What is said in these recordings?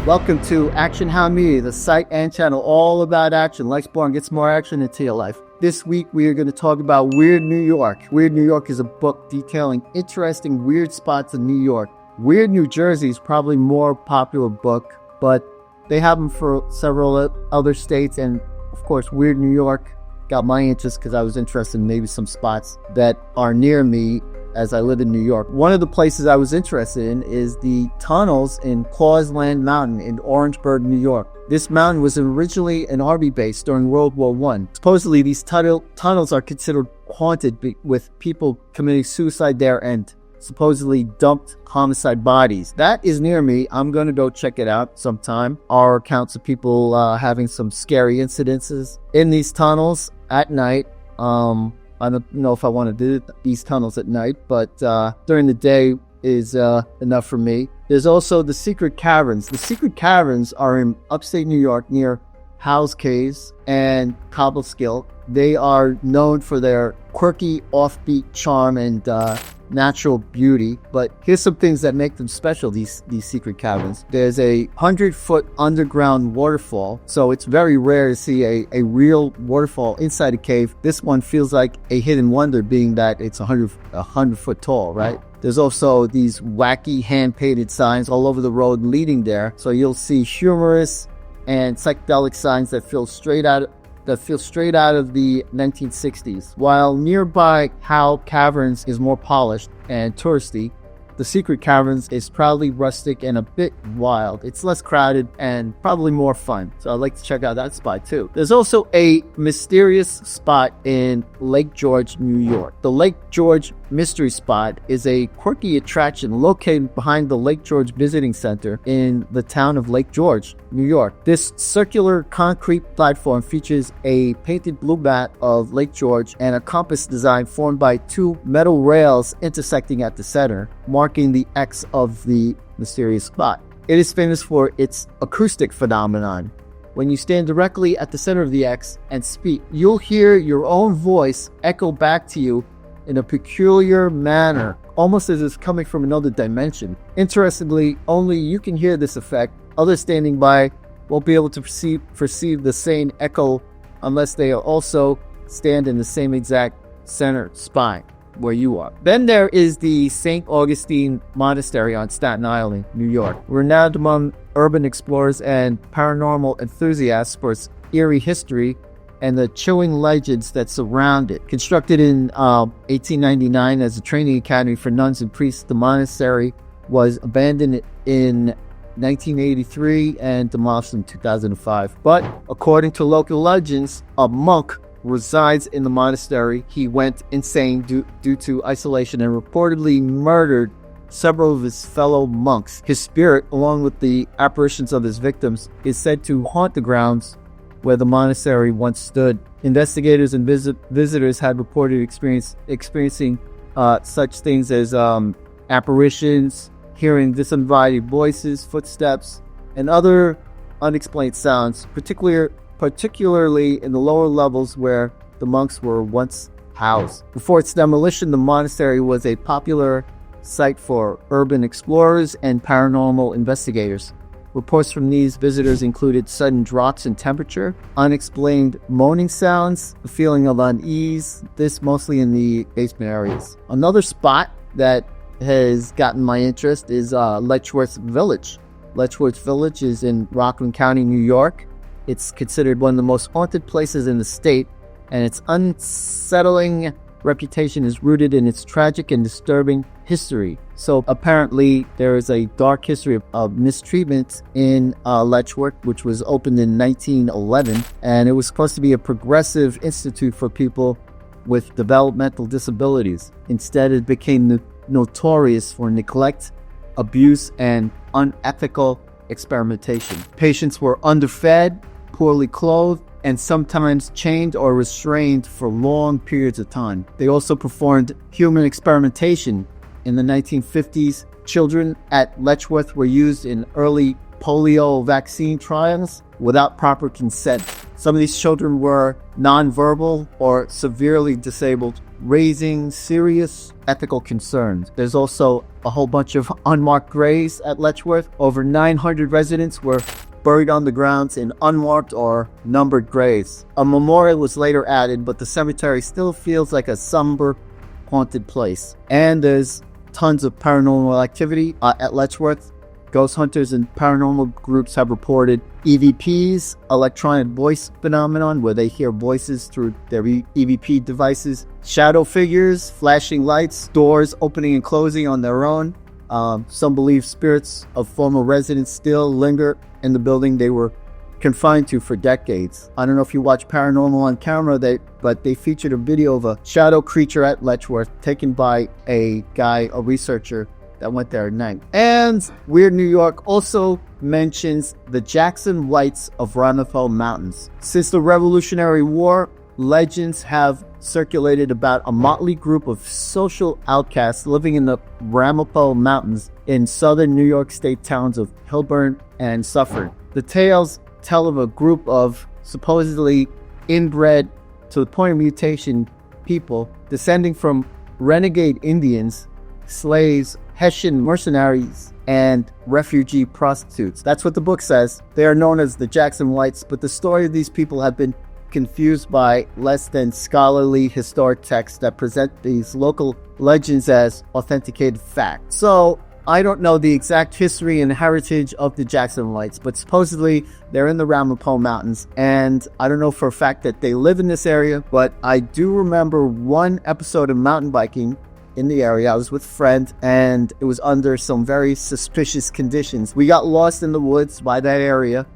Welcome to Action How Media, the site and channel all about action. Life's boring, gets more action into your life. This week we are going to talk about Weird New York. Weird New York is a book detailing interesting weird spots in New York. Weird New Jersey is probably more popular book, but they have them for several other states, and of course Weird New York got my interest because I was interested in maybe some spots that are near me as I live in New York. One of the places I was interested in is the tunnels in Causland Mountain in Orangeburg, New York. This mountain was originally an army base during World War I. Supposedly, these tunnels are considered haunted with people committing suicide there and supposedly dumped homicide bodies. That is near me. I'm going to go check it out sometime. Our accounts of people having some scary incidences in these tunnels at night. I don't know if I want to do these tunnels at night, but during the day is enough for me. There's also the Secret Caverns. The Secret Caverns are in upstate New York near Howes Caves and Cobleskill. They are known for their quirky, offbeat charm and natural beauty, but here's some things that make them special, these secret caverns. There's a 100-foot underground waterfall, so it's very rare to see a real waterfall inside a cave. This one feels like a hidden wonder, being that it's 100 foot tall, right? There's also these wacky hand-painted signs all over the road leading there, so you'll see humorous and psychedelic signs that feel straight out of the 1960s. While nearby Howe Caverns is more polished and touristy, the Secret Caverns is proudly rustic and a bit wild. It's less crowded and probably more fun, so I'd like to check out that spot too. There's also a mysterious spot in Lake George, New York. The Lake George Mystery Spot is a quirky attraction located behind the Lake George Visiting Center in the town of Lake George, New York. This circular concrete platform features a painted blue mat of Lake George and a compass design formed by two metal rails intersecting at the center, marking the X of the mysterious spot. It is famous for its acoustic phenomenon. When you stand directly at the center of the X and speak, you'll hear your own voice echo back to you in a peculiar manner, almost as it's coming from another dimension. Interestingly, only you can hear this effect. Others standing by won't be able to perceive the same echo unless they also stand in the same exact center spot where you are. Then there is the St. Augustine Monastery on Staten Island, New York, renowned among urban explorers and paranormal enthusiasts for its eerie history and the chilling legends that surround it. Constructed in 1899 as a training academy for nuns and priests, the monastery was abandoned in 1983 and demolished in 2005. But according to local legends, a monk resides in the monastery. He went insane due to isolation and reportedly murdered several of his fellow monks. His spirit, along with the apparitions of his victims, is said to haunt the grounds where the monastery once stood. Investigators and visitors had reported experiencing such things as apparitions, hearing disembodied voices, footsteps, and other unexplained sounds, particularly in the lower levels where the monks were once housed. Before its demolition, the monastery was a popular site for urban explorers and paranormal investigators. Reports from these visitors included sudden drops in temperature, unexplained moaning sounds, a feeling of unease, this mostly in the basement areas. Another spot that has gotten my interest is Letchworth Village. Letchworth Village is in Rockland County, New York. It's considered one of the most haunted places in the state, and its unsettling reputation is rooted in its tragic and disturbing history. So apparently there is a dark history of mistreatment in Letchworth, which was opened in 1911, and it was supposed to be a progressive institute for people with developmental disabilities. Instead, it became notorious for neglect, abuse, and unethical experimentation. Patients were underfed, poorly clothed, and sometimes chained or restrained for long periods of time. They also performed human experimentation. In the 1950s, children at Letchworth were used in early polio vaccine trials without proper consent. Some of these children were nonverbal or severely disabled, raising serious ethical concerns. There's also a whole bunch of unmarked graves at Letchworth. Over 900 residents were buried on the grounds in unmarked or numbered graves. A memorial was later added, but the cemetery still feels like a somber, haunted place. And there's tons of paranormal activity at Letchworth. Ghost hunters and paranormal groups have reported EVPs, electronic voice phenomenon, where they hear voices through their EVP devices, shadow figures, flashing lights, doors opening and closing on their own. Some believe spirits of former residents still linger in the building they were confined to for decades. I don't know if you watch Paranormal on Camera, but they featured a video of a shadow creature at Letchworth taken by a researcher that went there at night. And Weird New York also mentions the Jackson Whites of Ramapo Mountains. Since the Revolutionary War, legends have circulated about a motley group of social outcasts living in the Ramapo Mountains in southern New York State towns of Hillburn and Suffolk. The tales tell of a group of supposedly inbred to the point of mutation people descending from renegade Indians, slaves, Hessian mercenaries, and refugee prostitutes. That's what the book says. They are known as the Jackson Whites, but the story of these people have been confused by less than scholarly historic texts that present these local legends as authenticated fact. So I don't know the exact history and heritage of the Jackson Whites, but supposedly they're in the Ramapo Mountains, and I don't know for a fact that they live in this area, but I do remember one episode of mountain biking in the area. I was with a friend, and it was under some very suspicious conditions. We got lost in the woods by that area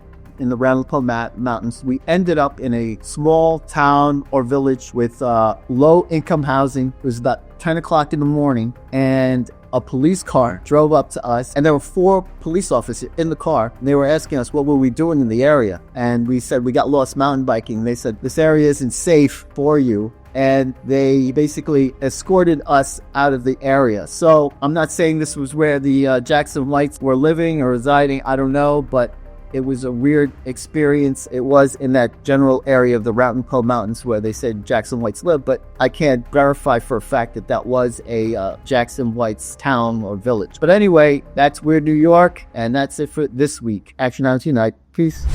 in the Ramapo Mountains. We ended up in a small town or village with low income housing. It was about 10 o'clock in the morning, and a police car drove up to us, and there were 4 police officers in the car, and they were asking us what were we doing in the area, and we said we got lost mountain biking. They said this area isn't safe for you, and they basically escorted us out of the area. So I'm not saying this was where the Jackson Whites were living or residing, I don't know, but it was a weird experience. It was in that general area of the Ramapo Mountains where they said Jackson Whites lived, but I can't verify for a fact that that was a Jackson Whites town or village. But anyway, that's Weird New York, and that's it for this week. Action Hours Unite. Peace.